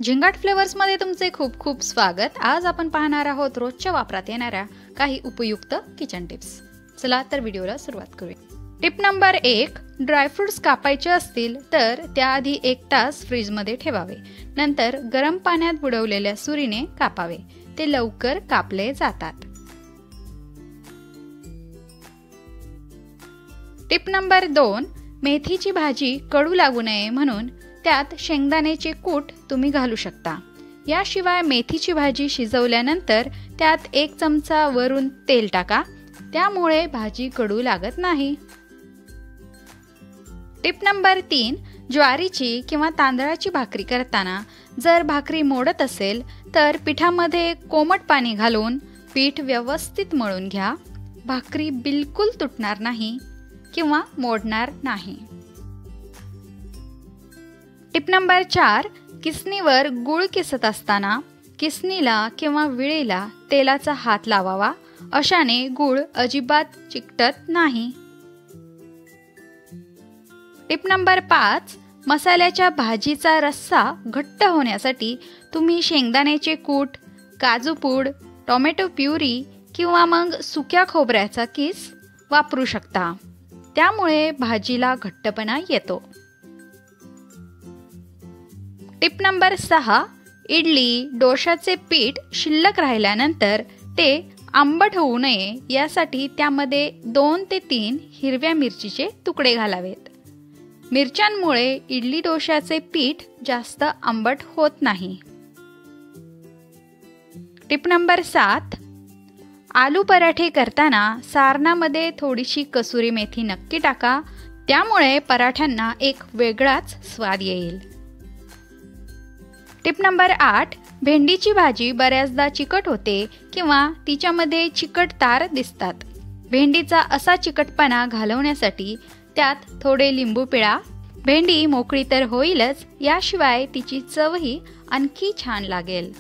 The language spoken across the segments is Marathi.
झिंगाट फ्लेवर्समध्ये तुमचे खूप खूप स्वागत। आज आपण पाहणार आहोत रोजच्या वापरात येणाऱ्या काही उपयुक्त किचन टिप्स। चला तर व्हिडिओला सुरुवात करूया। टिप नंबर 1, ड्रायफ्रुट्स कापायचे असतील तर त्याआधी 1 तास फ्रीजमध्ये ठेवावे। नंतर गरम पाण्यात बुडवलेल्या सुरीने कापावे, ते लवकर कापले जातात। टिप नंबर 2, मेथीची भाजी कडू लागू नये म्हणून त्यात शेंगदाण्याचे कूट तुम्ही घालू शकता। याशिवाय मेथीची भाजी शिजवल्यानंतर त्यात 1 चमचा वरून तेल टाका, त्यामुळे भाजी कडू लागत नाही। टिप नंबर 3, ज्वारीची किंवा तांदळाची भाकरी करताना जर भाकरी मोडत असेल तर पिठामध्ये कोमट पाणी घालून पीठ व्यवस्थित मळून घ्या। भाकरी बिलकुल तुटणार नाही किंवा मोडणार नाही। टिप नंबर 4, किसणीवर गूळ किसत असताना किसणीला किंवा विळीला तेलाचा हात लावावा, अशाने गूळ अजिबात चिकटत नाही। टिप नंबर 5, मसाल्याच्या भाजीचा रस्सा घट्ट होण्यासाठी तुम्ही शेंगदाण्याचे कूट, काजू पूड, टोमॅटो प्युरी किंवा मग सुक्या खोबऱ्याचा किस वापरू शकता, त्यामुळे भाजीला घट्टपणा येतो। टिप नंबर 6, इडली डोशाचे पीठ शिल्लक राहिल्यानंतर ते आंबट होऊ नये यासाठी त्यामध्ये 2 ते 3 हिरव्या मिरचीचे तुकडे घालावेत। मिरच्यांमुळे इडली डोशाचे पीठ जास्त आंबट होत नाही। टिप नंबर 7, आलू पराठे करताना सारणामध्ये थोडीशी कसुरी मेथी नक्की टाका, त्यामुळे पराठ्यांना एक वेगळाच स्वाद येईल। टिप नंबर 8, भेंडीची भाजी बऱ्याचदा चिकट होते किंवा तिच्यामध्ये चिकट तार दिसतात। भेंडीचा असा चिकटपणा घालवण्यासाठी त्यात थोडे लिंबू पिळा। भेंडी मोकळी तर होईलच, याशिवाय तिची चवही आणखी छान लागेल।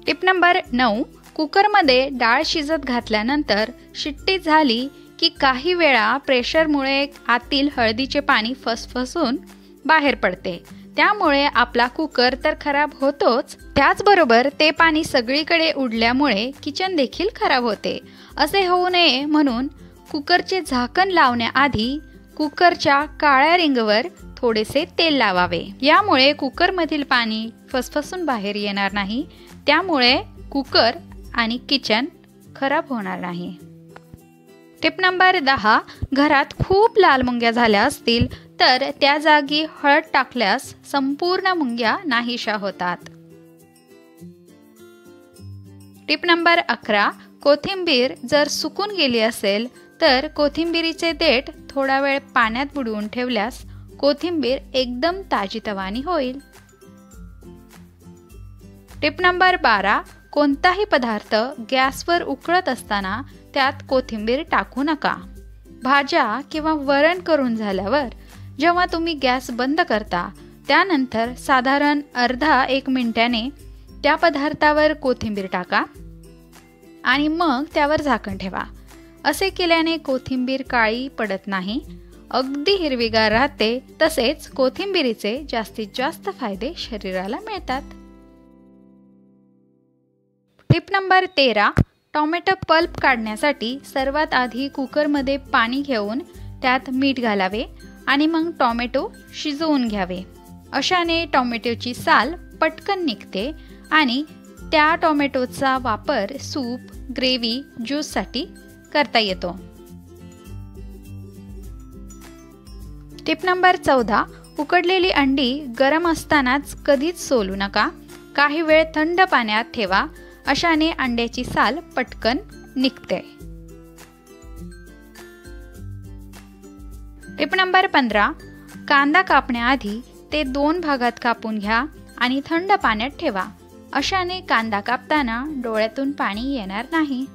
टिप नंबर 9, कुकरमध्ये डाळ शिजत घातल्यानंतर शिट्टी झाली की काही वेळा प्रेशरमुळे आतील हळदीचे पाणी फसफसून बाहेर पडते, त्यामुळे आपला कुकर तर खराब होतोच, त्याचबरोबर ते पाणी सगळीकडे उडल्यामुळे किचन देखील खराब होते। असे होऊ नये म्हणून कुकरचे झाकण लावण्याआधी कुकरच्या काळ्या रिंगवर थोडेसे तेल लावावे, यामुळे कुकरमधील पाणी फसफसून बाहेर येणार नाही, त्यामुळे कुकर आणि किचन खराब होणार नाही। टिप नंबर 10, घरात खूप लाल मुंग्या झाल्या असतील तर त्या जागी हळद टाकल्यास संपूर्ण मुंग्या नाहीशा होतात। टिप नंबर 11, कोथिंबीर जर सुकून गेली असेल तर कोथिंबीरीचे देठ थोडा वेळ पाण्यात बुडवून ठेवल्यास कोथिंबीर एकदम ताजीतवानी होईल। टिप नंबर 12, कोणताही पदार्थ गॅसवर उकळत असताना त्यात कोथिंबीर टाकू नका। भाज्या किंवा वरण करून झाल्यावर जेव्हा तुम्ही गॅस बंद करता त्यानंतर साधारण अर्धा 1 मिनिटाने त्या पदार्थावर कोथिंबीर टाका आणि मग त्यावर झाकण ठेवा। असे केल्याने कोथिंबीर काळी पडत नाही, अगदी हिरवीगार राहते, तसेच कोथिंबीरीचे जास्तीत जास्त फायदे शरीराला मिळतात। टिप नंबर 13, टोमॅटो पल्प काढण्यासाठी सर्वात आधी कुकरमध्ये पाणी घेऊन त्यात मीठ घालावे आणि मग टोमॅटो शिजवून घ्यावे। अशाने टोमॅटोची साल पटकन निघते आणि त्या टोमॅटोचा वापर सूप, ग्रेव्ही, ज्यूससाठी करता येतो। टिप नंबर 14, उकडलेली अंडी गरम असतानाच कधीच सोलू नका, काही वेळ थंड पाण्यात ठेवा, अशाने अंड्याची साल पटकन निघते। टिप नंबर 15, कांदा कापण्याआधी ते 2 भागात कापून घ्या आणि थंड पाण्यात ठेवा, अशाने कांदा कापताना डोळ्यातून पाणी येणार नाही।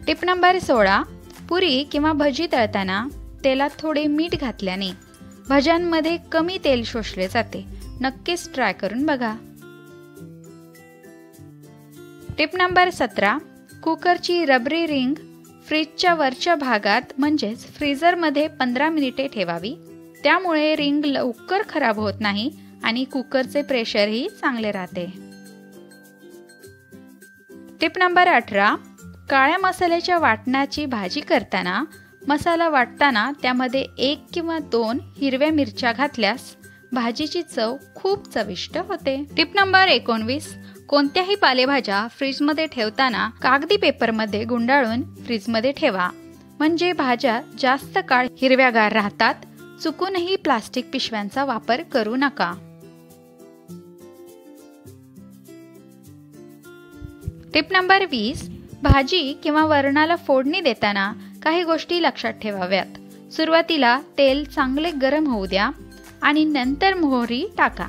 टिप नंबर 16, पुरी किंवा भजी तळताना तेलात थोडे मीठ घातल्याने भज्यांमध्ये कमी तेल शोषले जाते, नक्कीच ट्राय करून बघा। टिप नंबर 17, कुकरची रबरी रिंग फ्रीजच्या वरच्या भागात म्हणजेच फ्रीझरमध्ये 15 मिनिटे ठेवावी, त्यामुळे रिंग लवकर खराब होत नाही आणि कुकरचे प्रेशरही चांगले राहते. Tip number 18. काळ्या मसाल्याच्या वाटणाची भाजी करताना मसाला वाटताना त्यामध्ये 1 किंवा 2 हिरव्या मिरच्या घातल्यास भाजीची चव खूप चविष्ट होते. Tip number 19. कोणत्याही पालेभाज्या फ्रीजमध्ये ठेवताना कागदी पेपरमध्ये गुंडाळून फ्रीजमध्ये ठेवा, म्हणजे भाज्या जास्त काळ हिरव्यागार राहतात. चुकूनही प्लास्टिक पिशव्यांचा वापर करू नका. Tip number 20. भाजी किंवा वरणाला फोडणी देताना काही गोष्टी लक्षात ठेवाव्यात. सुरुवातीला तेल चांगले गरम होऊ द्या आणि नंतर मोहरी टाका.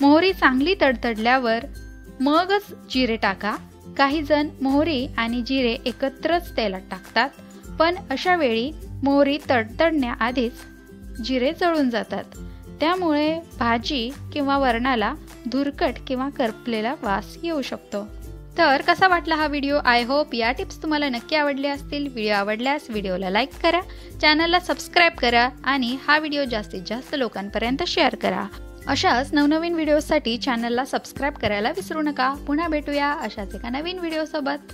मोहरी चांगली तडतडल्यावर मगच जिरे टाका. काही जण मोहरी आणि जिरे एकत्रच तेलात टाकतात, पण अशा वेळी मोहरी तडतडण्याआधीच जिरे जळून जातात. त्यामुळे भाजी किंवा वरणाला धुरकट किंवा करपलेला वास येऊ शकतो. तर कसा वाटला हा व्हिडिओ? आय होप या टिप्स तुम्हाला नक्की आवडल्या असतील. व्हिडिओ आवडल्यास व्हिडिओला लाईक करा, चॅनलला सबस्क्राईब करा आणि हा व्हिडिओ जास्तीत जास्त लोकांपर्यंत शेअर करा. अशाच नवनवीन व्हिडिओसाठी चॅनलला सबस्क्राईब करायला विसरू नका. पुन्हा भेटूया अशाच एका नवीन व्हिडिओसोबत.